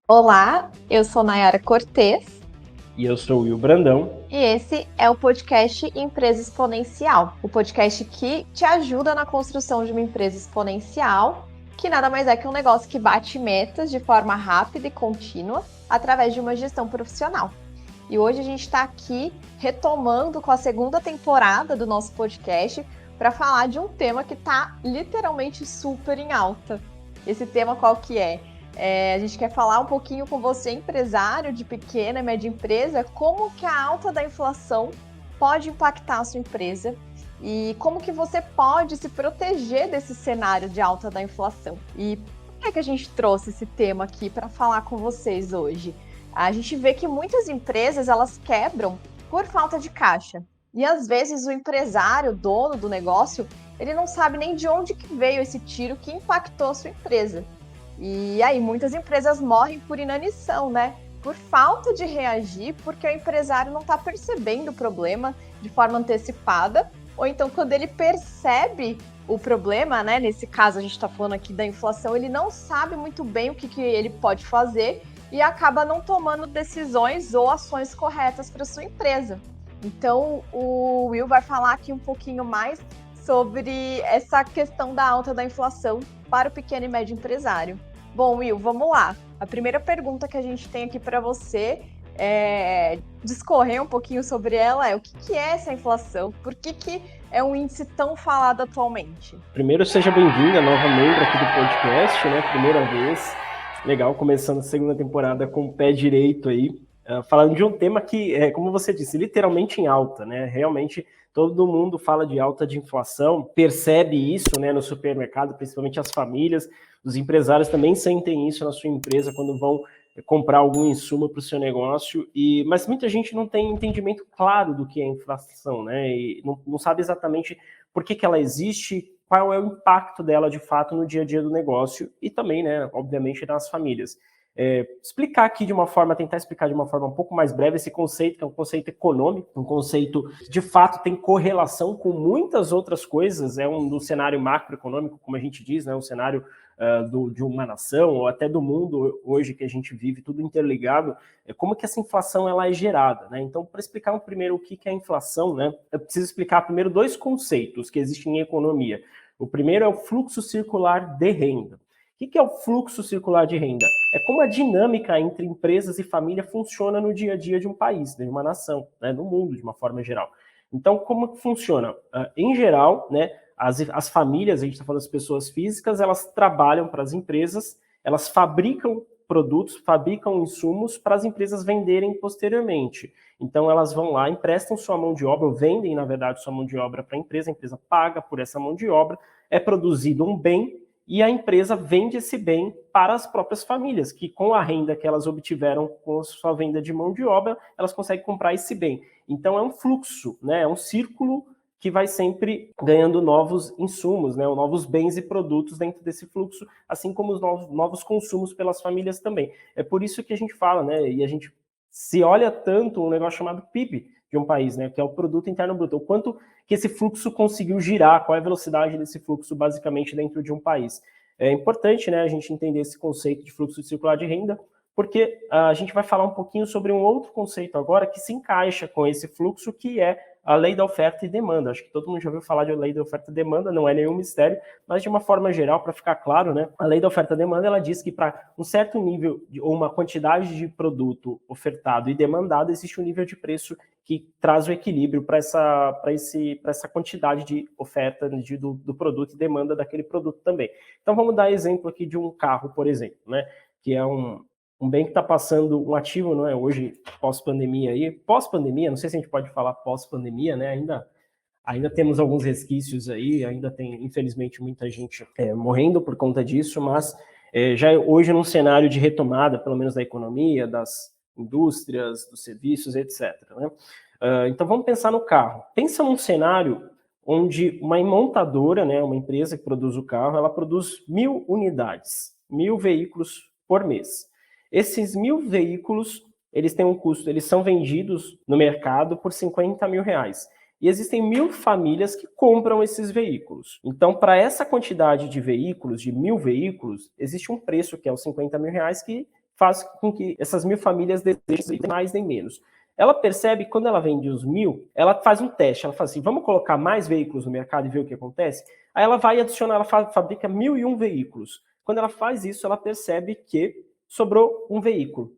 Olá, eu sou Nayara Cortez E eu sou o Will Brandão. e esse é o podcast Empresa Exponencial, o podcast que te ajuda na construção de uma empresa exponencial, que nada mais é que um negócio que bate metas de forma rápida e contínua através de uma gestão profissional. E hoje a gente está aqui retomando com a segunda temporada do nosso podcast para falar de um tema que está literalmente super em alta. Esse tema qual que é? A gente quer falar um pouquinho com você, empresário de pequena e média empresa, como que a alta da inflação pode impactar a sua empresa e como que você pode se proteger desse cenário de alta da inflação. E por que a gente trouxe esse tema aqui para falar com vocês hoje? A gente vê que muitas empresas elas quebram por falta de caixa. E às vezes o empresário, dono do negócio, ele não sabe nem de onde que veio esse tiro que impactou a sua empresa. E aí muitas empresas morrem por inanição, né? Por falta de reagir, porque o empresário não está percebendo o problema de forma antecipada, ou então quando ele percebe o problema, né? Nesse caso a gente está falando aqui da inflação, ele não sabe muito bem o que ele pode fazer e acaba não tomando decisões ou ações corretas para sua empresa. Então o Will vai falar aqui um pouquinho mais sobre essa questão da alta da inflação para o pequeno e médio empresário. Bom, Will, vamos lá. A primeira pergunta que a gente tem aqui para você é discorrer um pouquinho sobre ela é o que é essa inflação? Por que é um índice tão falado atualmente? Primeiro, seja bem-vinda, nova membro aqui do podcast, né? Primeira vez. Legal, começando a segunda temporada com o pé direito aí. Falando de um tema que, como você disse, literalmente em alta, né? Realmente todo mundo fala de alta de inflação, percebe isso, né, no supermercado, principalmente as famílias. Os empresários também sentem isso na sua empresa quando vão comprar algum insumo para o seu negócio, mas muita gente não tem entendimento claro do que é inflação, né? E não sabe exatamente por que ela existe, qual é o impacto dela de fato no dia a dia do negócio e também, né, obviamente, nas famílias. Tentar explicar de uma forma um pouco mais breve esse conceito, que é um conceito econômico, um conceito de fato tem correlação com muitas outras coisas, do cenário macroeconômico, como a gente diz, né, um cenário de uma nação ou até do mundo hoje que a gente vive, tudo interligado, como que essa inflação ela é gerada, né? Então, para explicar primeiro o que é a inflação, né, eu preciso explicar primeiro dois conceitos que existem em economia. O primeiro é o fluxo circular de renda. O que é o fluxo circular de renda? É como a dinâmica entre empresas e família funciona no dia a dia de um país, de uma nação, né, no mundo de uma forma geral. Então, como que funciona? Em geral, né, as famílias, a gente está falando das pessoas físicas, elas trabalham para as empresas, elas fabricam produtos, fabricam insumos para as empresas venderem posteriormente. Então, elas vão lá, emprestam sua mão de obra, ou vendem, na verdade, sua mão de obra para a empresa paga por essa mão de obra, é produzido um bem, e a empresa vende esse bem para as próprias famílias, que com a renda que elas obtiveram com a sua venda de mão de obra, elas conseguem comprar esse bem. Então é um fluxo, né? É um círculo que vai sempre ganhando novos insumos, né? Novos bens e produtos dentro desse fluxo, assim como os novos consumos pelas famílias também. É por isso que a gente fala, né? E a gente se olha tanto um negócio chamado PIB de um país, né? Que é o Produto Interno Bruto. O quanto que esse fluxo conseguiu girar, qual é a velocidade desse fluxo basicamente dentro de um país. É importante, né, a gente entender esse conceito de fluxo circular de renda, porque a gente vai falar um pouquinho sobre um outro conceito agora que se encaixa com esse fluxo, que é a lei da oferta e demanda. Acho que todo mundo já ouviu falar de lei da oferta e demanda, não é nenhum mistério, mas de uma forma geral, para ficar claro, né, a lei da oferta e demanda, ela diz que para um certo nível ou uma quantidade de produto ofertado e demandado, existe um nível de preço que traz o equilíbrio para essa quantidade de oferta do produto e demanda daquele produto também. Então vamos dar exemplo aqui de um carro, por exemplo, né, que é um bem que está passando um ativo, não é? Hoje, pós-pandemia aí, pós-pandemia, não sei se a gente pode falar pós-pandemia, né? Ainda temos alguns resquícios aí, ainda tem, infelizmente, muita gente morrendo por conta disso, mas já hoje num cenário de retomada, pelo menos da economia, das indústrias, dos serviços, etc. Né? Então vamos pensar no carro. Pensa num cenário onde uma montadora, né, uma empresa que produz o carro, ela produz 1.000 unidades, 1.000 veículos por mês. Esses 1.000 veículos, eles têm um custo, eles são vendidos no mercado por R$50 mil. E existem 1.000 famílias que compram esses veículos. Então, para essa quantidade de veículos, de 1.000 veículos, existe um preço que é os R$50 mil faz com que essas 1.000 famílias desejem mais nem menos. Ela percebe que quando ela vende os 1.000, ela faz um teste, ela fala assim, vamos colocar mais veículos no mercado e ver o que acontece? Aí ela vai adicionar, ela fabrica 1.001 veículos. Quando ela faz isso, ela percebe que sobrou um veículo.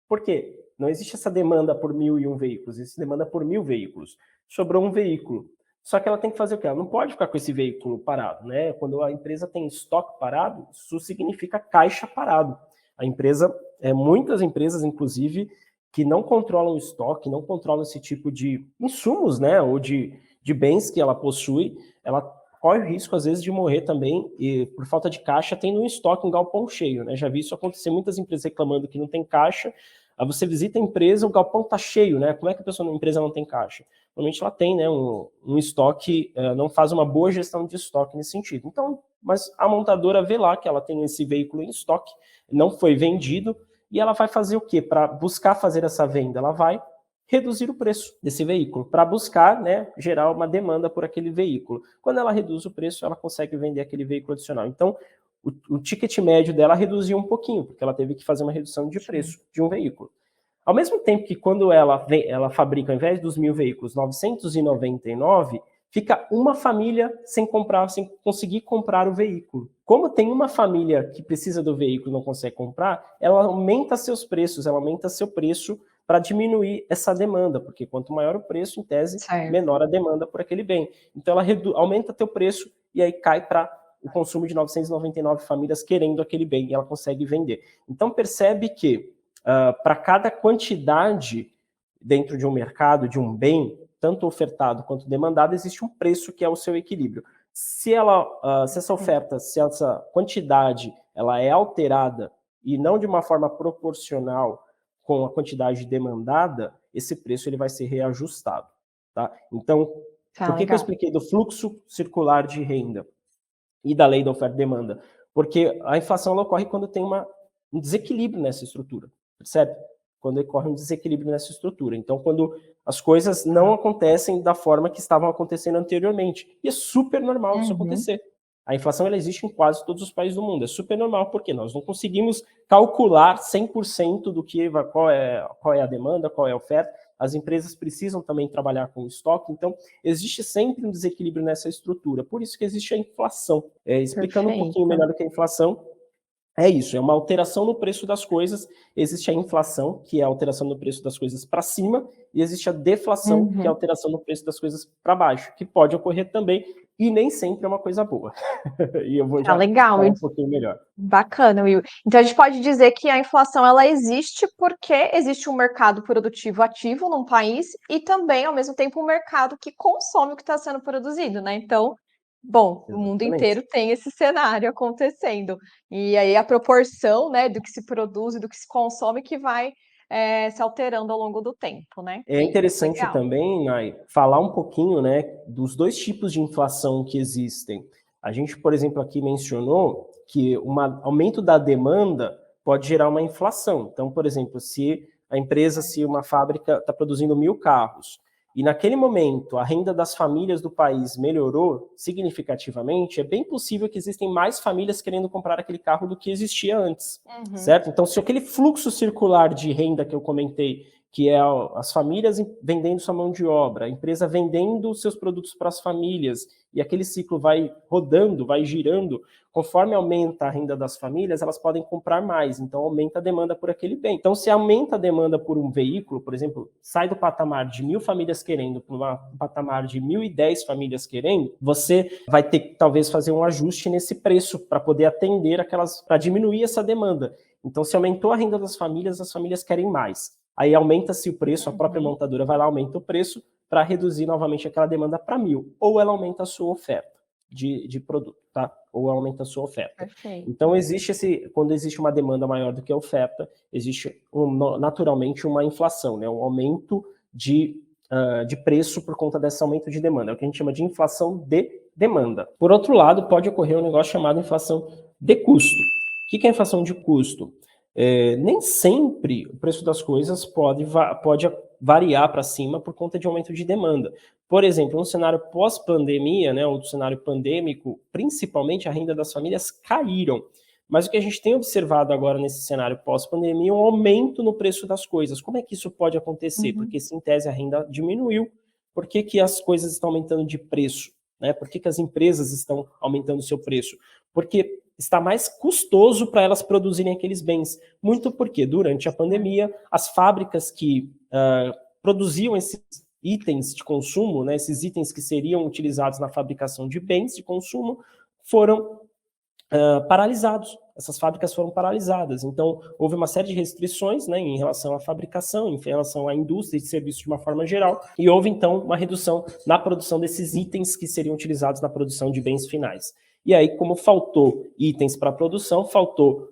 Por quê? Não existe essa demanda por 1.001 veículos, existe demanda por 1.000 veículos. Sobrou um veículo. Só que ela tem que fazer o quê? Ela não pode ficar com esse veículo parado, né? Quando a empresa tem estoque parado, isso significa caixa parado. A empresa, muitas empresas, inclusive, que não controlam o estoque, não controlam esse tipo de insumos, né? Ou de bens que ela possui, ela corre o risco, às vezes, de morrer também, e por falta de caixa, tendo um estoque, um galpão cheio, né? Já vi isso acontecer, muitas empresas reclamando que não tem caixa. Aí você visita a empresa, o galpão está cheio, né? Como é que a pessoa na empresa não tem caixa? Normalmente ela tem, né, um estoque, não faz uma boa gestão de estoque nesse sentido. Então, mas a montadora vê lá que ela tem esse veículo em estoque, não foi vendido, e ela vai fazer o quê? Para buscar fazer essa venda, ela vai reduzir o preço desse veículo, para buscar, né, gerar uma demanda por aquele veículo. Quando ela reduz o preço, ela consegue vender aquele veículo adicional. Então, o ticket médio dela reduziu um pouquinho, porque ela teve que fazer uma redução de preço de um veículo. Ao mesmo tempo que quando ela fabrica, ao invés dos 1.000 veículos, 999, fica uma família sem conseguir comprar o veículo. Como tem uma família que precisa do veículo e não consegue comprar, ela aumenta seus preços, ela aumenta seu preço para diminuir essa demanda, porque quanto maior o preço, em tese, menor a demanda por aquele bem. Então ela aumenta teu preço e aí cai para o consumo de 999 famílias querendo aquele bem e ela consegue vender. Então percebe que para cada quantidade dentro de um mercado, de um bem, tanto ofertado quanto demandado, existe um preço que é o seu equilíbrio. Se essa oferta, se essa quantidade ela é alterada e não de uma forma proporcional com a quantidade demandada, esse preço ele vai ser reajustado. Tá? Então, por que eu expliquei do fluxo circular de renda e da lei da oferta e demanda? Porque a inflação ela ocorre quando tem um desequilíbrio nessa estrutura, percebe? Quando ocorre um desequilíbrio nessa estrutura. Então, quando as coisas não acontecem da forma que estavam acontecendo anteriormente. E é super normal isso acontecer. A inflação ela existe em quase todos os países do mundo. É super normal, porque nós não conseguimos calcular 100% do que qual é a demanda, qual é a oferta. As empresas precisam também trabalhar com estoque, então existe sempre um desequilíbrio nessa estrutura. Por isso que existe a inflação. Explicando um pouquinho melhor o que é a inflação, é isso, é uma alteração no preço das coisas. Existe a inflação, que é a alteração no preço das coisas para cima, e existe a deflação, que é a alteração no preço das coisas para baixo, que pode ocorrer também, e nem sempre é uma coisa boa. E eu vou já falar um pouquinho melhor. Bacana, Will. Então a gente pode dizer que a inflação ela existe porque existe um mercado produtivo ativo num país e também, ao mesmo tempo, um mercado que consome o que está sendo produzido, né? Então, bom, o mundo inteiro tem esse cenário acontecendo. E aí a proporção, né, do que se produz e do que se consome que vai se alterando ao longo do tempo, né? É interessante também, Nai, falar um pouquinho, né, dos dois tipos de inflação que existem. A gente, por exemplo, aqui mencionou que um aumento da demanda pode gerar uma inflação. Então, por exemplo, se uma fábrica está produzindo 1.000 carros, e naquele momento a renda das famílias do país melhorou significativamente, é bem possível que existem mais famílias querendo comprar aquele carro do que existia antes, certo? Então, se aquele fluxo circular de renda que eu comentei, que é as famílias vendendo sua mão de obra, a empresa vendendo seus produtos para as famílias, e aquele ciclo vai rodando, vai girando, conforme aumenta a renda das famílias, elas podem comprar mais, então aumenta a demanda por aquele bem. Então, se aumenta a demanda por um veículo, por exemplo, sai do patamar de 1.000 famílias querendo para um patamar de 1.010 famílias querendo, você vai ter que talvez fazer um ajuste nesse preço para poder atender para diminuir essa demanda. Então, se aumentou a renda das famílias, as famílias querem mais. Aí aumenta-se o preço, a própria montadora vai lá, aumenta o preço para reduzir novamente aquela demanda para 1.000. Ou ela aumenta a sua oferta de produto, tá? Ou aumenta a sua oferta. Perfeito. Então, quando existe uma demanda maior do que a oferta, existe naturalmente uma inflação, né? Um aumento de preço por conta desse aumento de demanda. É o que a gente chama de inflação de demanda. Por outro lado, pode ocorrer um negócio chamado inflação de custo. O que é inflação de custo? Nem sempre o preço das coisas pode variar para cima por conta de aumento de demanda. Por exemplo, no cenário pós-pandemia, né, ou do cenário pandêmico, principalmente a renda das famílias caíram. Mas o que a gente tem observado agora nesse cenário pós-pandemia é um aumento no preço das coisas. Como é que isso pode acontecer? Porque se em tese a renda diminuiu, por que que as coisas estão aumentando de preço? Né? Por que que as empresas estão aumentando o seu preço? Porque está mais custoso para elas produzirem aqueles bens. Muito porque, durante a pandemia, as fábricas que produziam esses itens de consumo, né, esses itens que seriam utilizados na fabricação de bens de consumo, foram paralisados. Essas fábricas foram paralisadas. Então, houve uma série de restrições, né, em relação à fabricação, em relação à indústria e serviços de uma forma geral, e houve, então, uma redução na produção desses itens que seriam utilizados na produção de bens finais. E aí, como faltou itens para produção, faltou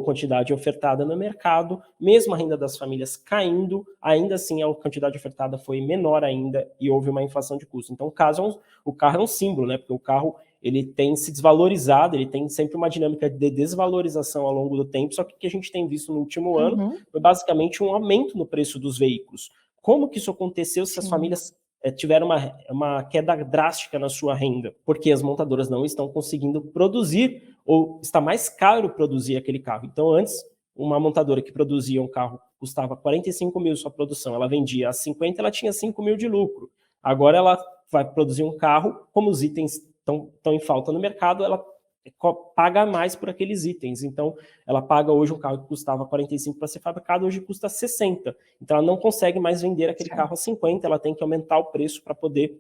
quantidade ofertada no mercado, mesmo a renda das famílias caindo, ainda assim a quantidade ofertada foi menor ainda e houve uma inflação de custo. Então, o carro é um símbolo, né? Porque o carro ele tem se desvalorizado, ele tem sempre uma dinâmica de desvalorização ao longo do tempo, só que o que a gente tem visto no último ano foi basicamente um aumento no preço dos veículos. Como que isso aconteceu se as famílias tiveram uma queda drástica na sua renda? Porque as montadoras não estão conseguindo produzir, ou está mais caro produzir aquele carro. Então, antes, uma montadora que produzia um carro custava 45 mil sua produção, ela vendia a 50, ela tinha 5 mil de lucro. Agora ela vai produzir um carro, como os itens estão em falta no mercado, ela paga mais por aqueles itens. Então, ela paga hoje um carro que custava 45 para ser fabricado, hoje custa 60. Então, ela não consegue mais vender aquele carro a 50, ela tem que aumentar o preço para poder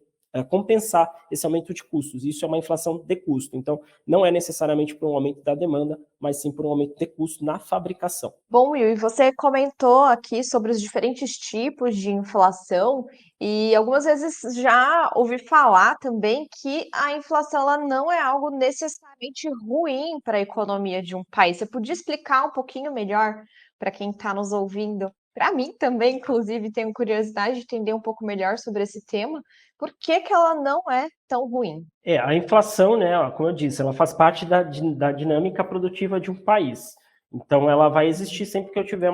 compensar esse aumento de custos. Isso é uma inflação de custo. Então, não é necessariamente por um aumento da demanda, mas sim por um aumento de custo na fabricação. Bom, Will, e você comentou aqui sobre os diferentes tipos de inflação e algumas vezes já ouvi falar também que a inflação ela não é algo necessariamente ruim para a economia de um país. Você podia explicar um pouquinho melhor para quem está nos ouvindo? Para mim também, inclusive, tenho curiosidade de entender um pouco melhor sobre esse tema. Por que que ela não é tão ruim? A inflação, né, como eu disse, ela faz parte da dinâmica produtiva de um país. Então, ela vai existir sempre que eu tiver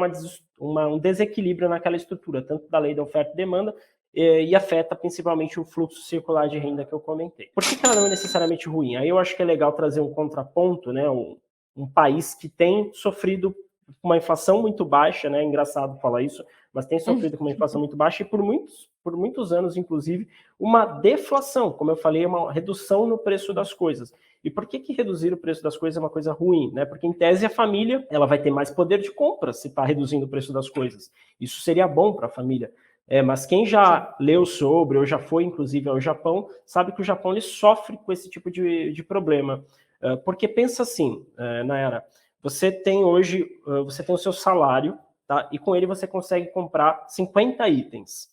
um desequilíbrio naquela estrutura, tanto da lei da oferta e demanda, e afeta principalmente o fluxo circular de renda que eu comentei. Por que ela não é necessariamente ruim? Aí eu acho que é legal trazer um contraponto, né, um país que tem sofrido uma inflação muito baixa, né, é engraçado falar isso, mas tem sofrido com uma inflação muito baixa e por muitos anos, inclusive, uma deflação, como eu falei, uma redução no preço das coisas. E por que reduzir o preço das coisas é uma coisa ruim? Né? Porque, em tese, a família ela vai ter mais poder de compra se está reduzindo o preço das coisas. Isso seria bom para a família. Mas quem já leu sobre, ou já foi, inclusive, ao Japão, sabe que o Japão ele sofre com esse tipo de problema. Porque pensa assim, Nayara, você tem hoje, você tem o seu salário, tá? E com ele você consegue comprar 50 itens.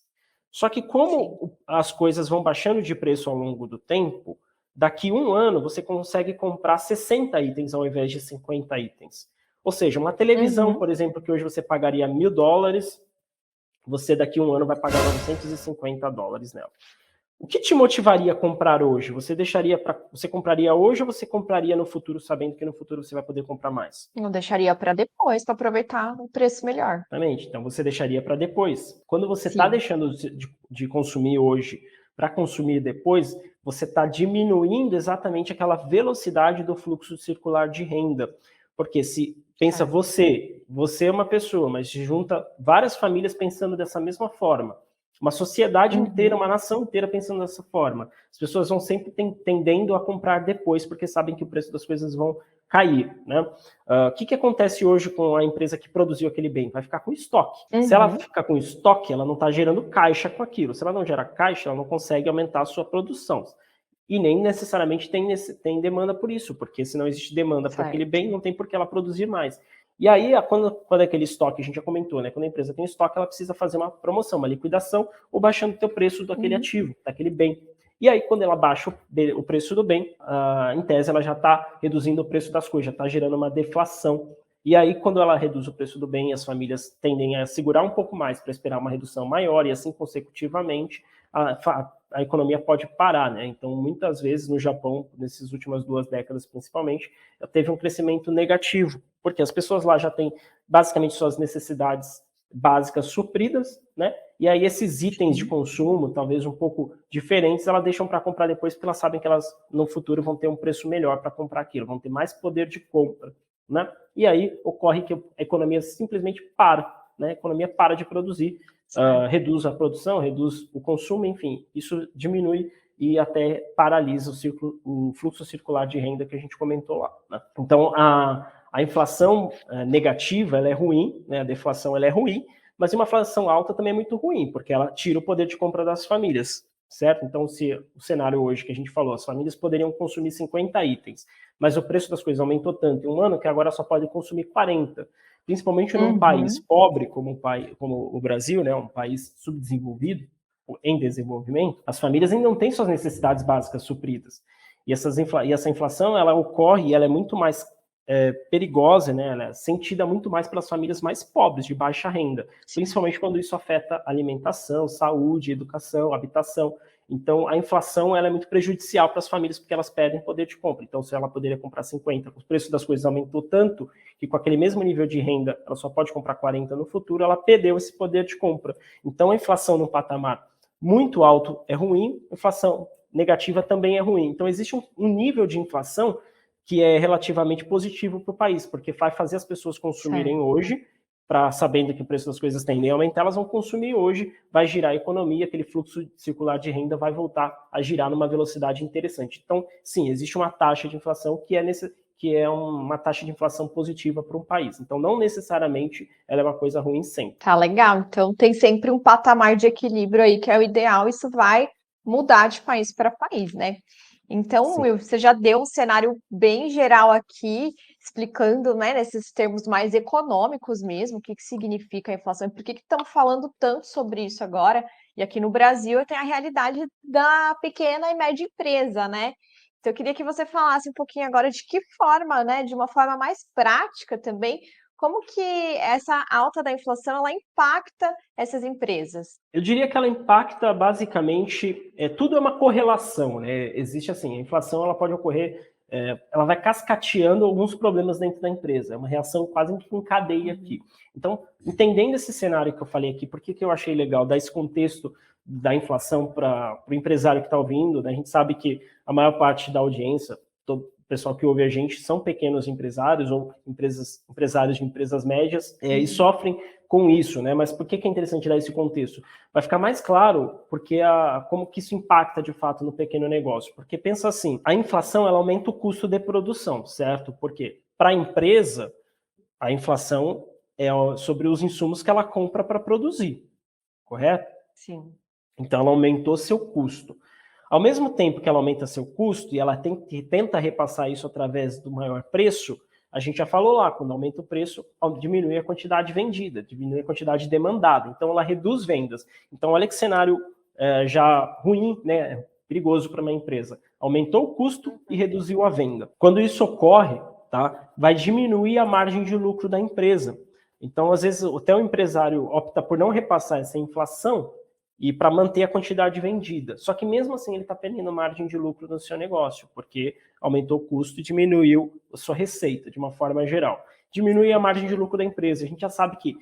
Só que como as coisas vão baixando de preço ao longo do tempo, daqui um ano você consegue comprar 60 itens ao invés de 50 itens. Ou seja, uma televisão, por exemplo, que hoje você pagaria $1.000, você daqui um ano vai pagar $950 nela. O que te motivaria a comprar hoje? Você compraria hoje ou você compraria no futuro, sabendo que no futuro você vai poder comprar mais? Eu deixaria para depois, para aproveitar o preço melhor. Exatamente. Então você deixaria para depois. Quando você está deixando de consumir hoje para consumir depois, você está diminuindo exatamente aquela velocidade do fluxo circular de renda. Porque se pensa você é uma pessoa, mas se junta várias famílias pensando dessa mesma forma. Uma sociedade inteira, uma nação inteira pensando dessa forma. As pessoas vão sempre tendendo a comprar depois, porque sabem que o preço das coisas vão cair. Né? O que acontece hoje com a empresa que produziu aquele bem? Vai ficar com estoque. Se ela ficar com estoque, ela não está gerando caixa com aquilo. Se ela não gera caixa, ela não consegue aumentar a sua produção. E nem necessariamente tem demanda por isso, porque se não existe demanda para aquele bem, não tem por que ela produzir mais. E aí, quando é aquele estoque, a gente já comentou, né? Quando a empresa tem estoque, ela precisa fazer uma promoção, uma liquidação, ou baixando o teu preço daquele ativo, daquele bem. E aí, quando ela baixa o preço do bem, em tese, ela já está reduzindo o preço das coisas, já está gerando uma deflação. E aí, quando ela reduz o preço do bem, as famílias tendem a segurar um pouco mais para esperar uma redução maior, e assim consecutivamente, a economia pode parar, né? Então, muitas vezes no Japão, nessas últimas 2 décadas principalmente, teve um crescimento negativo, porque as pessoas lá já têm basicamente suas necessidades básicas supridas, né? e aí esses itens de consumo, talvez um pouco diferentes, elas deixam para comprar depois, porque elas sabem que elas no futuro vão ter um preço melhor para comprar aquilo, vão ter mais poder de compra, né? E aí ocorre que a economia simplesmente para, né? A economia para de produzir, reduz a produção, reduz o consumo, enfim, isso diminui e até paralisa o fluxo circular de renda que a gente comentou lá, né? Então, a inflação negativa, ela é ruim, né? A deflação, ela é ruim, mas uma inflação alta também é muito ruim, porque ela tira o poder de compra das famílias, certo? Então, se o cenário hoje que a gente falou, as famílias poderiam consumir 50 itens, mas o preço das coisas aumentou tanto em um ano que agora só podem consumir 40. Principalmente num país pobre como o Brasil, né, um país subdesenvolvido, em desenvolvimento, as famílias ainda não têm suas necessidades básicas supridas. E essa inflação, ela ocorre e ela é muito mais perigosa, né? Ela é sentida muito mais pelas famílias mais pobres, de baixa renda, principalmente quando isso afeta alimentação, saúde, educação, habitação. Então, a inflação ela é muito prejudicial para as famílias porque elas perdem poder de compra. Então, se ela poderia comprar 50, o preço das coisas aumentou tanto que com aquele mesmo nível de renda ela só pode comprar 40 no futuro, ela perdeu esse poder de compra. Então, a inflação num patamar muito alto é ruim, a inflação negativa também é ruim. Então, existe um nível de inflação que é relativamente positivo para o país, porque vai fazer as pessoas consumirem hoje, sabendo que o preço das coisas tendem a aumentar, elas vão consumir hoje, vai girar a economia, aquele fluxo circular de renda vai voltar a girar numa velocidade interessante. Então, sim, existe uma taxa de inflação que é uma taxa de inflação positiva para um país. Então, não necessariamente ela é uma coisa ruim sempre. Tá legal. Então, tem sempre um patamar de equilíbrio aí que é o ideal. Isso vai mudar de país para país, né? Então, Will, você já deu um cenário bem geral aqui, explicando, né, nesses termos mais econômicos mesmo, o que significa a inflação e por que estão falando tanto sobre isso agora. E aqui no Brasil tem a realidade da pequena e média empresa, né? Então, eu queria que você falasse um pouquinho agora de que forma, né, de uma forma mais prática também, como que essa alta da inflação ela impacta essas empresas? Eu diria que ela impacta basicamente, tudo é uma correlação, né? Existe assim, a inflação ela pode ocorrer, ela vai cascateando alguns problemas dentro da empresa, é uma reação quase que em cadeia aqui. Então, entendendo esse cenário que eu falei aqui, por que eu achei legal dar esse contexto da inflação para o empresário que está ouvindo, né? A gente sabe que a maior parte da audiência, todo o pessoal que ouve a gente, são pequenos empresários ou empresários de empresas médias e sofrem com isso, né? Mas por que é interessante dar esse contexto? Vai ficar mais claro porque como que isso impacta de fato no pequeno negócio. Porque pensa assim, a inflação ela aumenta o custo de produção, certo? Porque para a empresa, a inflação é sobre os insumos que ela compra para produzir, correto? Sim. Então ela aumentou seu custo. Ao mesmo tempo que ela aumenta seu custo e ela tenta repassar isso através do maior preço, a gente já falou lá, quando aumenta o preço, diminui a quantidade vendida, diminui a quantidade demandada. Então, ela reduz vendas. Então, olha que cenário já ruim, né, perigoso para uma empresa. Aumentou o custo e reduziu a venda. Quando isso ocorre, tá, vai diminuir a margem de lucro da empresa. Então, às vezes, até o empresário opta por não repassar essa inflação e para manter a quantidade vendida. Só que mesmo assim ele está perdendo margem de lucro no seu negócio, porque aumentou o custo e diminuiu a sua receita de uma forma geral. Diminui a margem de lucro da empresa. A gente já sabe que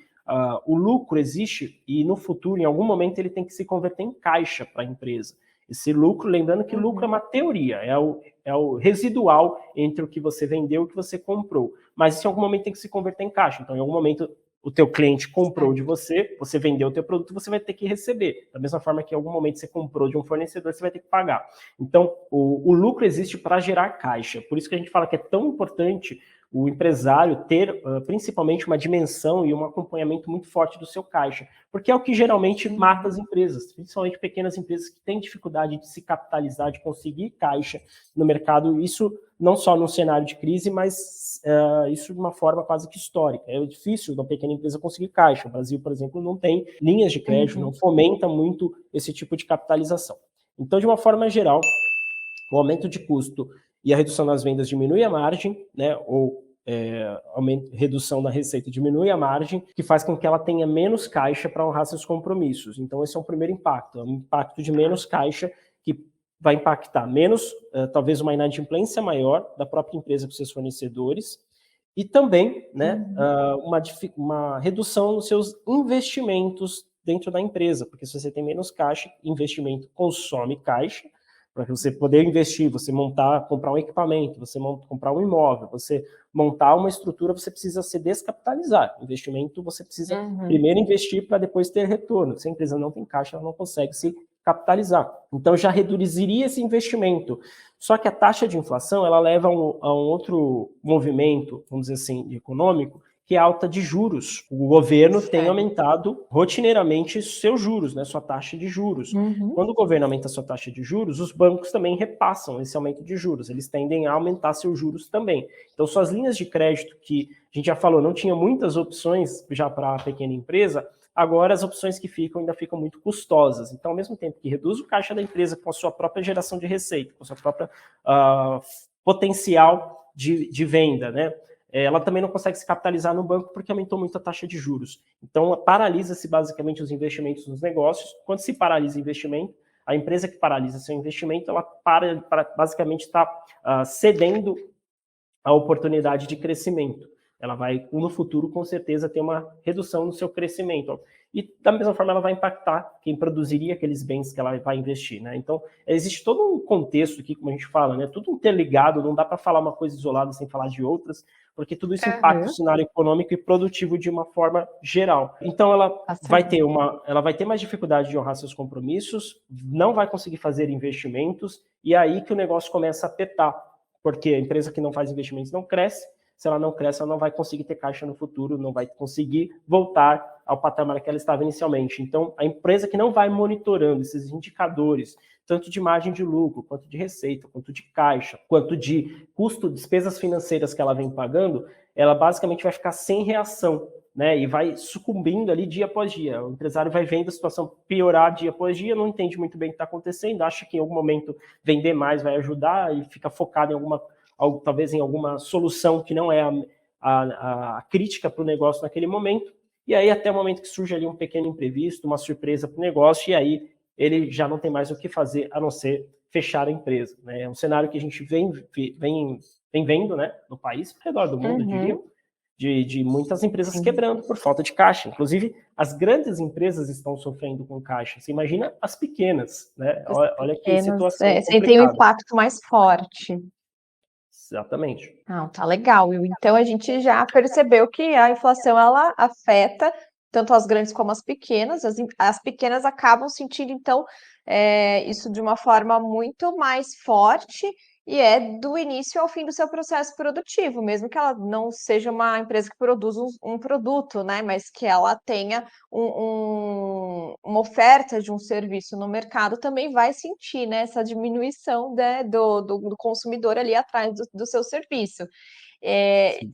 o lucro existe e no futuro, em algum momento, ele tem que se converter em caixa para a empresa. Esse lucro, lembrando que lucro é uma teoria, é o residual entre o que você vendeu e o que você comprou. Mas isso em algum momento tem que se converter em caixa. Então, em algum momento, o teu cliente comprou de você vendeu o teu produto, você vai ter que receber. Da mesma forma que em algum momento você comprou de um fornecedor, você vai ter que pagar. Então, o lucro existe para gerar caixa. Por isso que a gente fala que é tão importante o empresário ter principalmente uma dimensão e um acompanhamento muito forte do seu caixa, porque é o que geralmente mata as empresas, principalmente pequenas empresas que têm dificuldade de se capitalizar, de conseguir caixa no mercado, isso não só no cenário de crise, mas isso de uma forma quase que histórica. É difícil uma pequena empresa conseguir caixa. O Brasil, por exemplo, não tem linhas de crédito, não fomenta muito esse tipo de capitalização. Então, de uma forma geral, o aumento de custo e a redução das vendas diminui a margem, né, ou redução da receita diminui a margem, que faz com que ela tenha menos caixa para honrar seus compromissos. Então, esse é o primeiro impacto, é um impacto de menos caixa que vai impactar menos, talvez uma inadimplência maior da própria empresa para os seus fornecedores e também, né, uma redução nos seus investimentos dentro da empresa, porque se você tem menos caixa, investimento consome caixa. Para você poder investir, você comprar um equipamento, você comprar um imóvel, você montar uma estrutura, você precisa se descapitalizar. Investimento, você precisa primeiro investir para depois ter retorno. Se a empresa não tem caixa, ela não consegue se capitalizar. Então, já reduziria esse investimento. Só que a taxa de inflação, ela leva a um outro movimento, vamos dizer assim, econômico, que é alta de juros. O governo tem aumentado rotineiramente seus juros, né, sua taxa de juros. Quando o governo aumenta sua taxa de juros, os bancos também repassam esse aumento de juros. Eles tendem a aumentar seus juros também. Então, suas linhas de crédito, que a gente já falou, não tinha muitas opções já para a pequena empresa, agora as opções que ficam ainda ficam muito custosas. Então, ao mesmo tempo que reduz o caixa da empresa com a sua própria geração de receita, com a sua própria potencial de venda, né? Ela também não consegue se capitalizar no banco porque aumentou muito a taxa de juros. Então, paralisa-se basicamente os investimentos nos negócios. Quando se paralisa o investimento, a empresa que paralisa seu investimento, ela basicamente está cedendo a oportunidade de crescimento. Ela vai, no futuro, com certeza, ter uma redução no seu crescimento. E, da mesma forma, ela vai impactar quem produziria aqueles bens que ela vai investir, né? Então, existe todo um contexto aqui, como a gente fala, né? Tudo interligado, não dá para falar uma coisa isolada sem falar de outras, porque tudo isso impacta o cenário econômico e produtivo de uma forma geral. Então, ela vai ter mais dificuldade de honrar seus compromissos, não vai conseguir fazer investimentos, e é aí que o negócio começa a apertar, porque a empresa que não faz investimentos não cresce. Se ela não cresce, ela não vai conseguir ter caixa no futuro, não vai conseguir voltar ao patamar que ela estava inicialmente. Então, a empresa que não vai monitorando esses indicadores, tanto de margem de lucro, quanto de receita, quanto de caixa, quanto de custo, despesas financeiras que ela vem pagando, ela basicamente vai ficar sem reação, né? E vai sucumbindo ali dia após dia. O empresário vai vendo a situação piorar dia após dia, não entende muito bem o que está acontecendo, acha que em algum momento vender mais vai ajudar e fica focado em talvez em alguma solução que não é a crítica para o negócio naquele momento, e aí até o momento que surge ali um pequeno imprevisto, uma surpresa para o negócio, e aí ele já não tem mais o que fazer a não ser fechar a empresa, né? É um cenário que a gente vem vendo, né, no país, ao redor do mundo, eu diria, de muitas empresas quebrando por falta de caixa. Inclusive, as grandes empresas estão sofrendo com caixa. Você imagina as pequenas, né? Olha que situação complicada. Tem um impacto mais forte. Exatamente. Não, tá legal, Will. Então a gente já percebeu que a inflação ela afeta tanto as grandes como as pequenas. As pequenas acabam sentindo, então, isso de uma forma muito mais forte e é do início ao fim do seu processo produtivo, mesmo que ela não seja uma empresa que produz um produto, né? Mas que ela tenha uma oferta de um serviço no mercado, também vai sentir, né, essa diminuição, né, do consumidor ali atrás do seu serviço.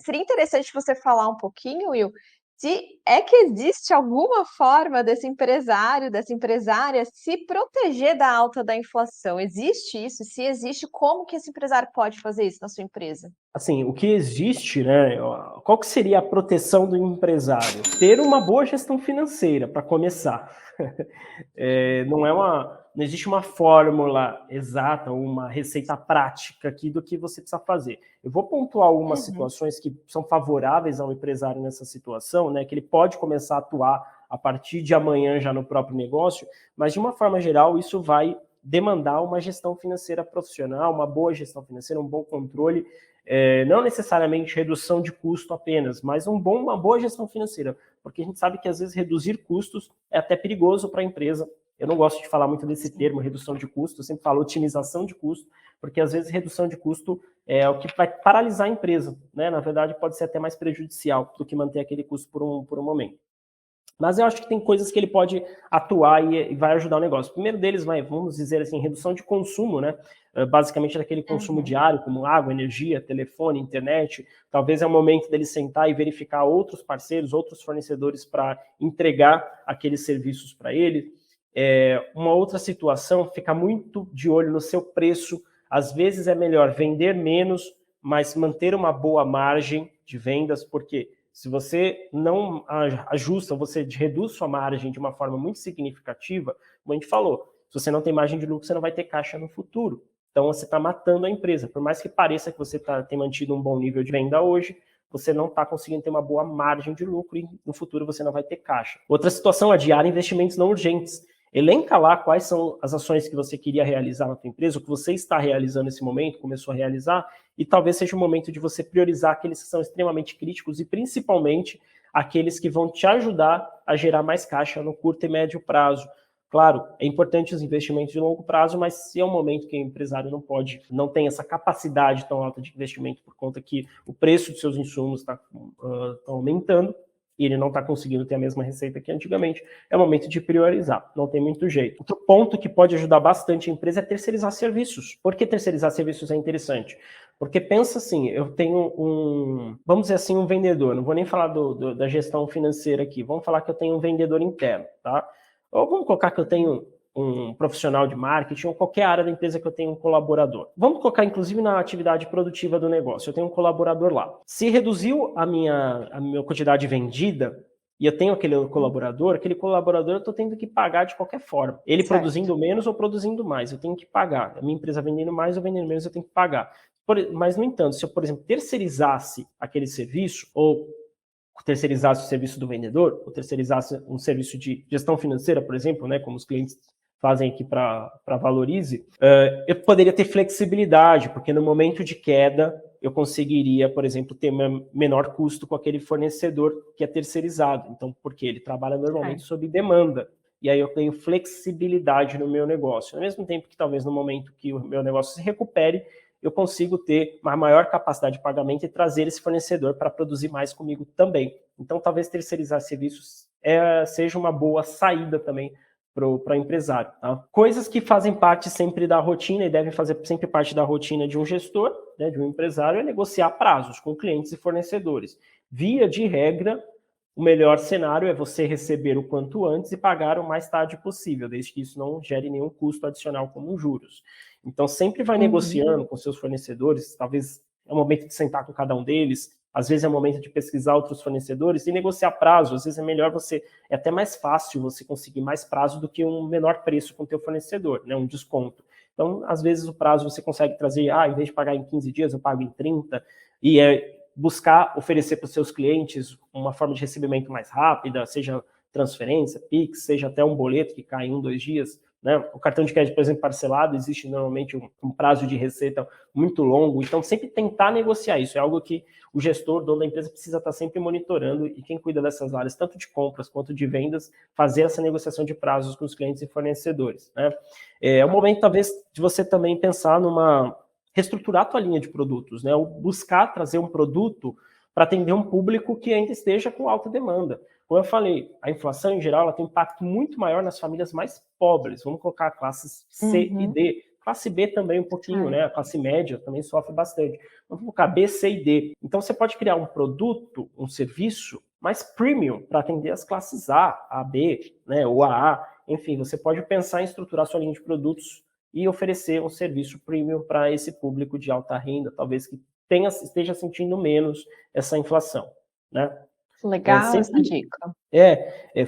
Seria interessante você falar um pouquinho, Will, se é que existe alguma forma desse empresário, dessa empresária se proteger da alta da inflação. Existe isso? Se existe, como que esse empresário pode fazer isso na sua empresa? Assim, o que existe, né? Qual que seria a proteção do empresário? Ter uma boa gestão financeira, para começar. Não existe uma fórmula exata, uma receita prática aqui do que você precisa fazer. Eu vou pontuar algumas situações que são favoráveis ao empresário nessa situação, né? Que ele pode começar a atuar a partir de amanhã já no próprio negócio, mas de uma forma geral isso vai demandar uma gestão financeira profissional, uma boa gestão financeira, um bom controle, não necessariamente redução de custo apenas, mas uma boa gestão financeira, porque a gente sabe que às vezes reduzir custos é até perigoso para a empresa. Eu não gosto de falar muito desse termo, redução de custo, eu sempre falo otimização de custo, porque às vezes redução de custo é o que vai paralisar a empresa, né? Na verdade, pode ser até mais prejudicial do que manter aquele custo por um momento. Mas eu acho que tem coisas que ele pode atuar e vai ajudar o negócio. O primeiro deles, vamos dizer assim, redução de consumo, né? Basicamente daquele consumo diário, como água, energia, telefone, internet. Talvez é o momento dele sentar e verificar outros parceiros, outros fornecedores para entregar aqueles serviços para ele. Uma outra situação, ficar muito de olho no seu preço. Às vezes é melhor vender menos, mas manter uma boa margem de vendas, porque se você não ajusta, você reduz sua margem de uma forma muito significativa, como a gente falou, se você não tem margem de lucro, você não vai ter caixa no futuro. Então, você está matando a empresa. Por mais que pareça que você tem mantido um bom nível de venda hoje, você não está conseguindo ter uma boa margem de lucro e no futuro você não vai ter caixa. Outra situação, adiar investimentos não urgentes. Elenca lá quais são as ações que você queria realizar na sua empresa, o que você está realizando nesse momento, começou a realizar, e talvez seja o momento de você priorizar aqueles que são extremamente críticos e principalmente aqueles que vão te ajudar a gerar mais caixa no curto e médio prazo. Claro, é importante os investimentos de longo prazo, mas se é um momento que o empresário não tem essa capacidade tão alta de investimento por conta que o preço dos seus insumos está aumentando, e ele não está conseguindo ter a mesma receita que antigamente, é o momento de priorizar, não tem muito jeito. Outro ponto que pode ajudar bastante a empresa é terceirizar serviços. Por que terceirizar serviços é interessante? Porque pensa assim, eu tenho vamos dizer assim, um vendedor, não vou nem falar da gestão financeira aqui, vamos falar que eu tenho um vendedor interno, tá? Ou vamos colocar que eu tenho um profissional de marketing ou qualquer área da empresa que eu tenha um colaborador. Vamos colocar, inclusive, na atividade produtiva do negócio. Eu tenho um colaborador lá. Se reduziu a minha quantidade vendida e eu tenho aquele colaborador eu estou tendo que pagar de qualquer forma. Ele certo. Produzindo menos ou produzindo mais, eu tenho que pagar. A minha empresa vendendo mais ou vendendo menos, eu tenho que pagar. Mas, no entanto, se eu, por exemplo, terceirizasse aquele serviço ou terceirizasse o serviço do vendedor, ou terceirizasse um serviço de gestão financeira, por exemplo, né, como os clientes fazem aqui para Valorize, eu poderia ter flexibilidade, porque no momento de queda eu conseguiria, por exemplo, ter menor custo com aquele fornecedor que é terceirizado. Então, porque ele trabalha normalmente sob demanda. E aí eu tenho flexibilidade no meu negócio. Ao mesmo tempo que talvez no momento que o meu negócio se recupere, eu consigo ter uma maior capacidade de pagamento e trazer esse fornecedor para produzir mais comigo também. Então, talvez terceirizar serviços seja uma boa saída também para o empresário. Tá? Coisas que fazem parte sempre da rotina e devem fazer sempre parte da rotina de um gestor, né, de um empresário, é negociar prazos com clientes e fornecedores. Via de regra, o melhor cenário é você receber o quanto antes e pagar o mais tarde possível, desde que isso não gere nenhum custo adicional como juros. Então, sempre vai negociando com seus fornecedores, talvez é o momento de sentar com cada um deles, às vezes é o momento de pesquisar outros fornecedores e negociar prazo. Às vezes é até mais fácil você conseguir mais prazo do que um menor preço com o teu fornecedor, né, um desconto. Então, às vezes o prazo você consegue trazer, em vez de pagar em 15 dias, eu pago em 30, e buscar oferecer para os seus clientes uma forma de recebimento mais rápida, seja transferência, Pix, seja até um boleto que cai em 1, 2 dias. Né? O cartão de crédito, por exemplo, parcelado, existe normalmente um prazo de receita muito longo, então sempre tentar negociar isso, é algo que o gestor, dono da empresa, precisa estar sempre monitorando e quem cuida dessas áreas, tanto de compras quanto de vendas, fazer essa negociação de prazos com os clientes e fornecedores. Né? É o momento, talvez, de você também pensar reestruturar a tua linha de produtos, né? Ou buscar trazer um produto para atender um público que ainda esteja com alta demanda. Como eu falei, a inflação, em geral, ela tem um impacto muito maior nas famílias mais pobres. Vamos colocar classes C e D. Classe B também um pouquinho, né? A classe média também sofre bastante. Vamos colocar B, C e D. Então, você pode criar um produto, um serviço mais premium para atender as classes A, B, né? Ou AA. Enfim, você pode pensar em estruturar sua linha de produtos e oferecer um serviço premium para esse público de alta renda, talvez que esteja sentindo menos essa inflação, né? Legal essa dica.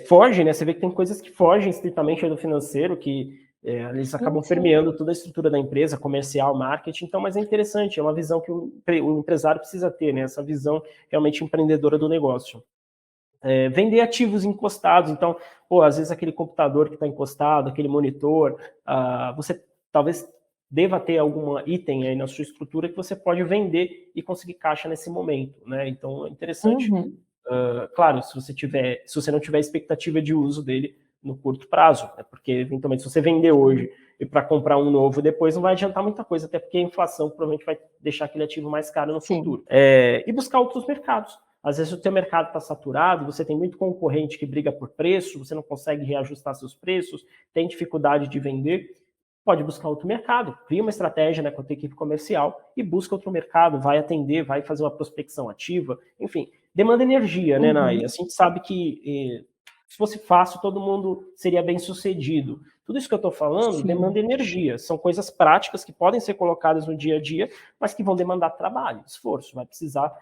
Foge, né? Você vê que tem coisas que fogem estritamente do financeiro, que eles acabam permeando toda a estrutura da empresa, comercial, marketing, então, mas é interessante, é uma visão que o empresário precisa ter, né? Essa visão realmente empreendedora do negócio. Vender ativos encostados, então, às vezes aquele computador que está encostado, aquele monitor, você talvez deva ter algum item aí na sua estrutura que você pode vender e conseguir caixa nesse momento, né? Então é interessante. Claro, se você não tiver expectativa de uso dele no curto prazo, né? Porque eventualmente se você vender hoje e para comprar um novo depois não vai adiantar muita coisa, até porque a inflação provavelmente vai deixar aquele ativo mais caro no futuro. E buscar outros mercados. Às vezes o teu mercado está saturado, você tem muito concorrente que briga por preço, você não consegue reajustar seus preços, tem dificuldade de vender, pode buscar outro mercado, cria uma estratégia, né, com a tua equipe comercial e busca outro mercado, vai atender, vai fazer uma prospecção ativa, enfim, demanda energia, né, Nay? A gente sabe que se fosse fácil, todo mundo seria bem sucedido. Tudo isso que eu estou falando demanda energia, são coisas práticas que podem ser colocadas no dia a dia, mas que vão demandar trabalho, esforço, vai precisar,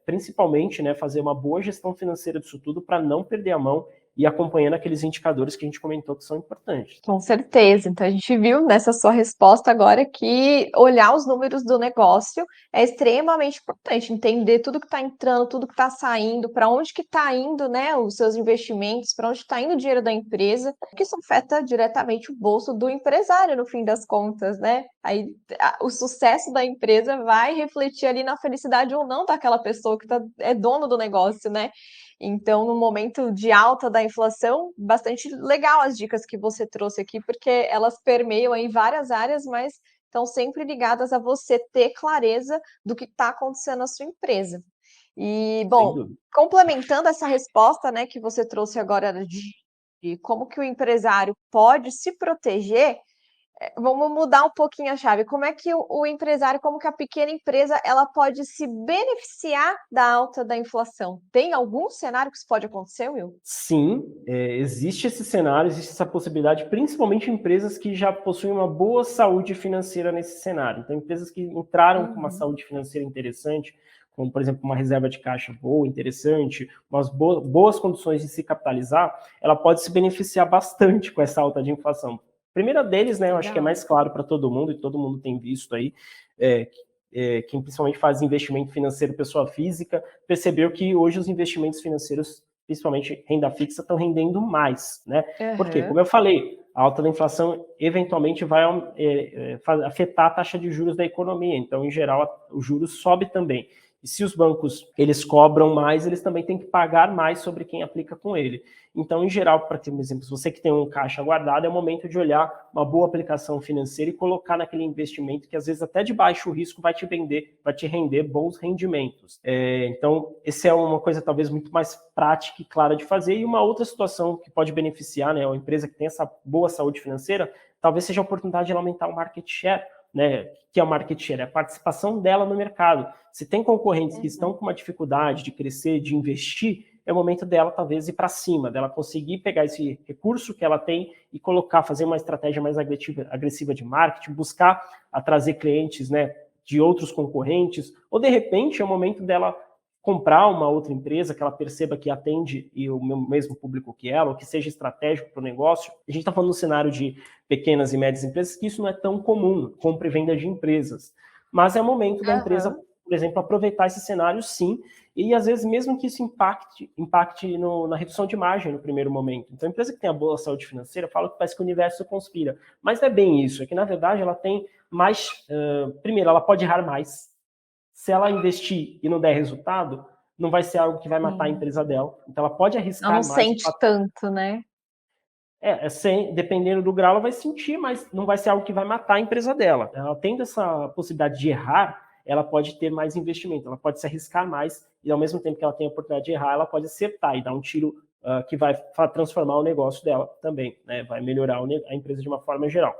principalmente, né, fazer uma boa gestão financeira disso tudo para não perder a mão e acompanhando aqueles indicadores que a gente comentou que são importantes. Com certeza. Então, a gente viu nessa sua resposta agora que olhar os números do negócio é extremamente importante, entender tudo que está entrando, tudo que está saindo, para onde que está indo, né, os seus investimentos, para onde está indo o dinheiro da empresa, que isso afeta diretamente o bolso do empresário, no fim das contas, né? Aí o sucesso da empresa vai refletir ali na felicidade ou não daquela pessoa que é dono do negócio, né? Então, no momento de alta da inflação, bastante legal as dicas que você trouxe aqui, porque elas permeiam em várias áreas, mas estão sempre ligadas a você ter clareza do que está acontecendo na sua empresa. E, Sem bom, dúvida. complementando essa resposta, né, que você trouxe agora de como que o empresário pode se proteger, vamos mudar um pouquinho a chave. Como é que o empresário, como que a pequena empresa, ela pode se beneficiar da alta da inflação? Tem algum cenário que isso pode acontecer, Will? Sim, existe esse cenário, existe essa possibilidade, principalmente em empresas que já possuem uma boa saúde financeira nesse cenário. Então, empresas que entraram com uma Uhum. saúde financeira interessante, como, por exemplo, uma reserva de caixa boa, interessante, umas boas condições de se capitalizar, ela pode se beneficiar bastante com essa alta de inflação. A primeira deles, né, eu acho que é Legal. mais claro para todo mundo, e todo mundo tem visto aí, quem principalmente faz investimento financeiro pessoa física, percebeu que hoje os investimentos financeiros, principalmente renda fixa, estão rendendo mais, né? Por quê? Aham. Como eu falei, a alta da inflação eventualmente vai afetar a taxa de juros da economia, então, em geral, o juros sobe também. E se os bancos eles cobram mais, eles também têm que pagar mais sobre quem aplica com ele. Então, em geral, para ter um exemplo, se você que tem um caixa guardado, é o momento de olhar uma boa aplicação financeira e colocar naquele investimento que, às vezes, até de baixo risco vai te render bons rendimentos. Então, essa é uma coisa talvez muito mais prática e clara de fazer. E uma outra situação que pode beneficiar, né, uma empresa que tem essa boa saúde financeira, talvez seja a oportunidade de ela aumentar o market share, né? Que é o market share? É a participação dela no mercado. Se tem concorrentes que estão Uhum. com uma dificuldade de crescer, de investir, é o momento dela talvez ir para cima, dela conseguir pegar esse recurso que ela tem e colocar, fazer uma estratégia mais agressiva de marketing, buscar a trazer clientes, né, de outros concorrentes, ou de repente é o momento dela comprar uma outra empresa que ela perceba que atende o mesmo público que ela, ou que seja estratégico para o negócio. A gente está falando no cenário de pequenas e médias empresas que isso não é tão comum, compra e venda de empresas. Mas é o momento da empresa, Aham. por exemplo, aproveitar esse cenário sim, e às vezes mesmo que isso impacte na redução de margem no primeiro momento. Então a empresa que tem a boa saúde financeira fala que parece que o universo conspira, mas não é bem isso, é que na verdade ela tem mais, primeiro, ela pode errar mais. Se ela investir e não der resultado, não vai ser algo que vai matar a Sim. empresa dela. Então ela pode Ela não arriscar mais. sente tanto, né? Dependendo do grau, ela vai sentir, mas não vai ser algo que vai matar a empresa dela. Ela tendo essa possibilidade de errar, ela pode ter mais investimento, ela pode se arriscar mais, e ao mesmo tempo que ela tem a oportunidade de errar, ela pode acertar e dar um tiro que vai transformar o negócio dela também, né? Vai melhorar a empresa de uma forma geral.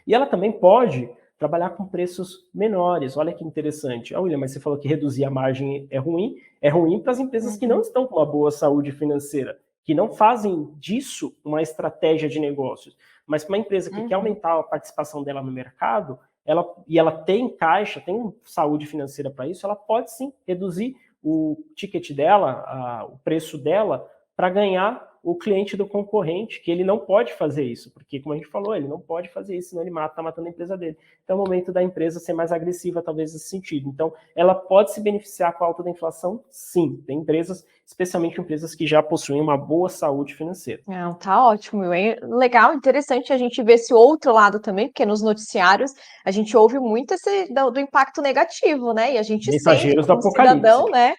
E ela também pode trabalhar com preços menores. Olha que interessante. William, mas você falou que reduzir a margem é ruim. É ruim para as empresas que não Uhum. estão com uma boa saúde financeira, que não fazem disso uma estratégia de negócios. Mas para uma empresa que quer Uhum. aumentar a participação dela no mercado, ela tem caixa, tem saúde financeira para isso, ela pode sim reduzir o ticket dela, o preço dela, para ganhar o cliente do concorrente, que ele não pode fazer isso, porque, como a gente falou, ele não pode fazer isso, senão ele está matando a empresa dele. Então, é o momento da empresa ser mais agressiva, talvez, nesse sentido. Então, ela pode se beneficiar com a alta da inflação? Sim. Tem empresas, especialmente empresas que já possuem uma boa saúde financeira. Não, tá ótimo, é legal, interessante a gente ver esse outro lado também, porque nos noticiários a gente ouve muito do impacto negativo, né? E a gente sente Mensageiros do como apocalipse. cidadão, né?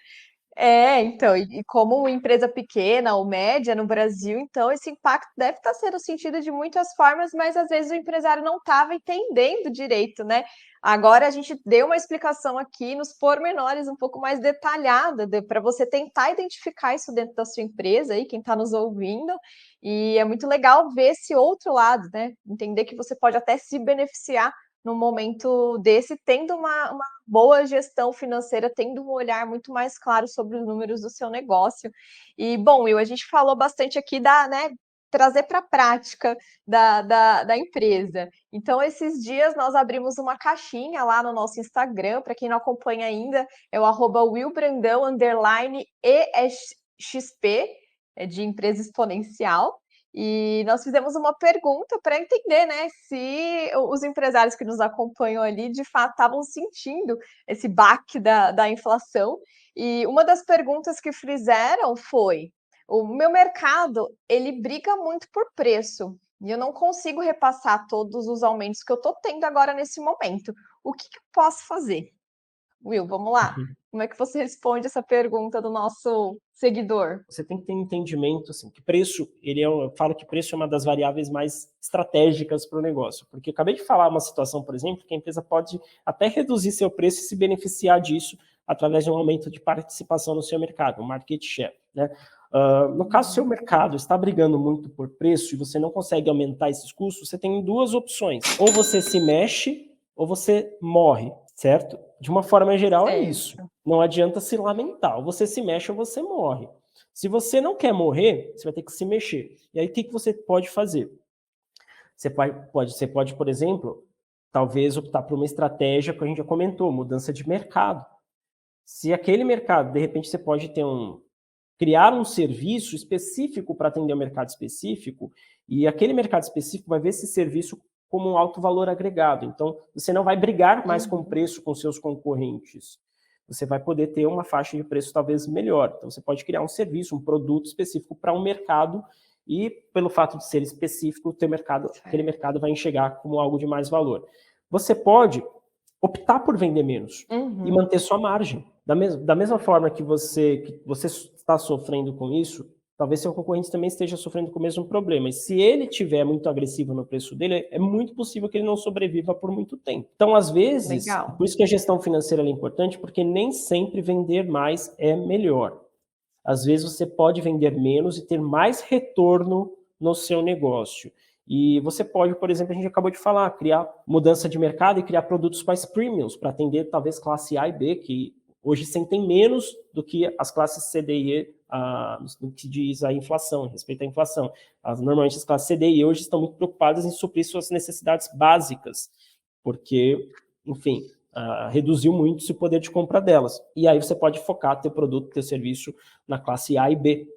Então, e como empresa pequena ou média no Brasil, então esse impacto deve estar sendo sentido de muitas formas, mas às vezes o empresário não estava entendendo direito, né? Agora a gente deu uma explicação aqui nos pormenores um pouco mais detalhada para você tentar identificar isso dentro da sua empresa aí, quem está nos ouvindo, e é muito legal ver esse outro lado, né? Entender que você pode até se beneficiar num momento desse, tendo uma boa gestão financeira, tendo um olhar muito mais claro sobre os números do seu negócio. E, bom, Will, a gente falou bastante aqui né, trazer para a prática da empresa. Então, esses dias nós abrimos uma caixinha lá no nosso Instagram, para quem não acompanha ainda, é o @willbrandão_exp. de empresa exponencial. E nós fizemos uma pergunta para entender, né, se os empresários que nos acompanham ali, de fato, estavam sentindo esse baque da inflação. E uma das perguntas que fizeram foi: o meu mercado, ele briga muito por preço, e eu não consigo repassar todos os aumentos que eu estou tendo agora nesse momento. O que eu posso fazer? Will, vamos lá. Como é que você responde essa pergunta do nosso seguidor? Você tem que ter entendimento, assim, que preço, eu falo que preço é uma das variáveis mais estratégicas para o negócio, porque eu acabei de falar uma situação, por exemplo, que a empresa pode até reduzir seu preço e se beneficiar disso através de um aumento de participação no seu mercado, um market share, né? No caso, seu mercado está brigando muito por preço e você não consegue aumentar esses custos, você tem duas opções. Ou você se mexe, ou você morre, certo? De uma forma geral, é isso. Não adianta se lamentar. Ou você se mexe ou você morre. Se você não quer morrer, você vai ter que se mexer. E aí, o que você pode fazer? Você pode, por exemplo, talvez optar por uma estratégia que a gente já comentou, mudança de mercado. Se aquele mercado, de repente, você pode criar um serviço específico para atender um mercado específico, e aquele mercado específico vai ver esse serviço como um alto valor agregado. Então, você não vai brigar mais com o preço com seus concorrentes. Você vai poder ter uma faixa de preço talvez melhor. Então, você pode criar um serviço, um produto específico para um mercado, e pelo fato de ser específico, aquele mercado vai enxergar como algo de mais valor. Você pode optar por vender menos e manter sua margem. Da mesma forma que você está sofrendo com isso, talvez seu concorrente também esteja sofrendo com o mesmo problema. E se ele estiver muito agressivo no preço dele, é muito possível que ele não sobreviva por muito tempo. Então, às vezes, por isso que a gestão financeira é importante, porque nem sempre vender mais é melhor. Às vezes você pode vender menos e ter mais retorno no seu negócio. E você pode, por exemplo, a gente acabou de falar, criar mudança de mercado e criar produtos mais premiums para atender talvez classe A e B, que hoje sentem menos do que as classes C, D e E, no que diz a inflação, respeito à inflação. Normalmente as classes C, D e E hoje estão muito preocupadas em suprir suas necessidades básicas, porque, enfim, reduziu muito o poder de compra delas. E aí você pode focar teu produto, teu serviço na classe A e B.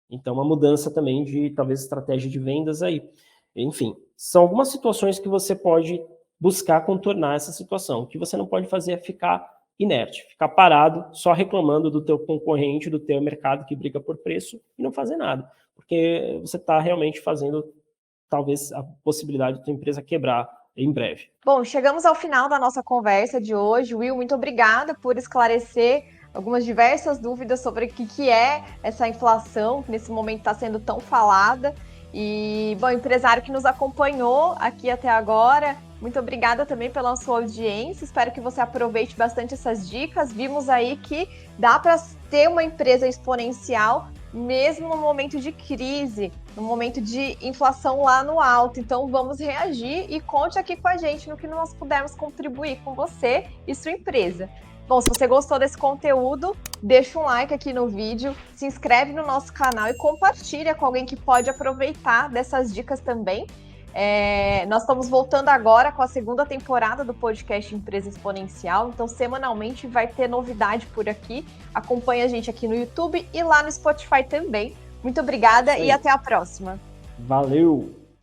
Então, uma mudança também de, talvez, estratégia de vendas aí. Enfim, são algumas situações que você pode buscar contornar essa situação. O que você não pode fazer é ficar inerte, ficar parado, só reclamando do teu concorrente, do teu mercado que briga por preço e não fazer nada. Porque você está realmente fazendo, talvez, a possibilidade da tua empresa quebrar em breve. Bom, chegamos ao final da nossa conversa de hoje. Will, muito obrigada por esclarecer algumas diversas dúvidas sobre o que é essa inflação, que nesse momento está sendo tão falada. E, bom, empresário que nos acompanhou aqui até agora, muito obrigada também pela sua audiência. Espero que você aproveite bastante essas dicas. Vimos aí que dá para ter uma empresa exponencial mesmo no momento de crise, no momento de inflação lá no alto. Então vamos reagir e conte aqui com a gente no que nós pudermos contribuir com você e sua empresa. Bom, se você gostou desse conteúdo, deixa um like aqui no vídeo, se inscreve no nosso canal e compartilha com alguém que pode aproveitar dessas dicas também. Nós estamos voltando agora com a segunda temporada do podcast Empresa Exponencial, então semanalmente vai ter novidade por aqui. Acompanhe a gente aqui no YouTube e lá no Spotify também. Muito obrigada e até a próxima. Valeu!